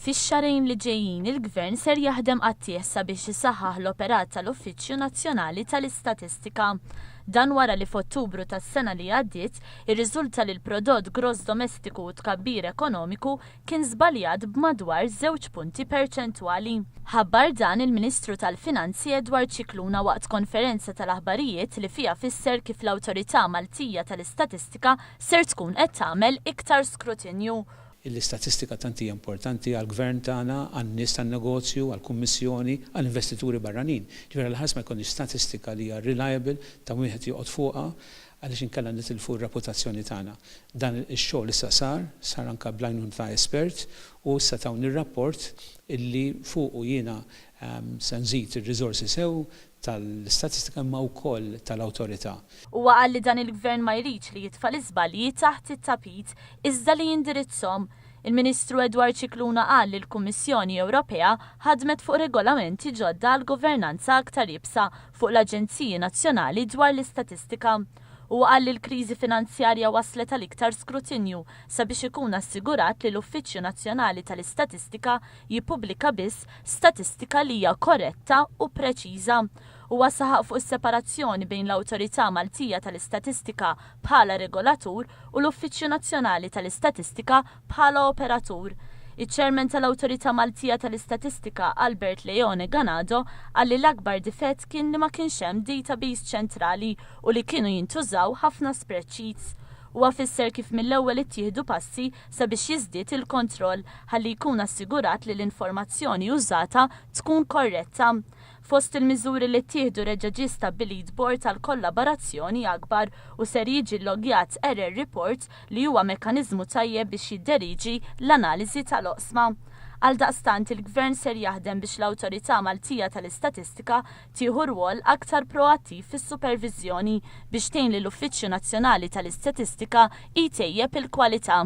Fix-xarejn li ġejjin il-Gvern ser jaħdem qattieħ biex isaħħaħ l-operat tal-Uffiċċju Nazzjonali tal-Istatistika. Dan wara li f'Ottubru tas-sena li għaddiet irriżulta li l-prodott gross domestiku u tkabbir ekonomiku kien żbaljat b'madwar 2 punti perċentwali. Ħabbar dan il-Ministru tal-Finanzi Edward Cicluna waqt konferenza tal-aħbarijiet li fiha fisser kif l-Awtorità Maltija tal-Istatistika ser tkun qed tagħmel iktar skrutinju. L-istatistika tanti importanti għal-gvern tagħna, għan-nies tan-negozju, għall-kummissjoni, għall-investituri barranin. Ġifieri l-ħares ma jkunx statistika li hija reliable ta' wieħed joqgħod fuqha għaliex inkella nitilfu r-reputazzjoni tagħna. Dan ix-xogħol issa sar anke bl-għajnuna ta' espert u issa tawni r-rapport illi fuqu jiena se nżid ir-riżorsi sew tal-istatistika ma wkoll tal-awtorità. Huwa qal li dan il-Gvern ma jridx li jitfa' l-iżbalji taħt it-tapit iżda li jindirizzhom. Il-Ministru Edward Cicluna qal li l-Kummissjoni Ewropea ħadmet fuq regolamenti ġodda għal governanza aktar jibsa fuq l-Aġenziji Nazzjonali dwar l-Istatistika. U qal li l-kriżi finanzjarja waslet għal iktar skrutinju sabiex ikun assigurat li l-Uffiċċju Nazzjonali tal-Istatistika jippubblika biss statistika li hija korretta u preċiża. Huwa saħaq fuq is-separazzjoni bejn l-Awtorità Maltija tal-Istatistika bħala regolatur u l-Uffiċċju Nazzjonali tal-Istatistika bħala operatur. Iċ-Chairman tal-Awtorità Maltija tal-Istatistika Albert Leone Ganado għalli l-akbar difett kien li ma kienx hemm database ċentrali u li kienu jintużaw ħafna spreadsheets. Huwa fisser kif mill-ewwel ittieħdu passi sabiex jiżdied il-kontroll ħalli jkun assigurat li l-informazzjoni użata tkun korretta. Fost il-miżuri li ttieħdu reġa' ġie stabbilit bord tal-kollaborazzjoni akbar u ser jiġi llogjat error report li huwa mekkaniżmu tajjeb biex jidderiġi l-analiżi tal-oqsma. Għaldaqstant il-Gvern ser jaħdem biex l-Awtorità Maltija tal-Istatistika tieħu rwol aktar proattiv fis-superviżjoni biex tgħin lill-Uffiċċju Nazzjonali tal-Istatistika jtejjeb il-kwalità.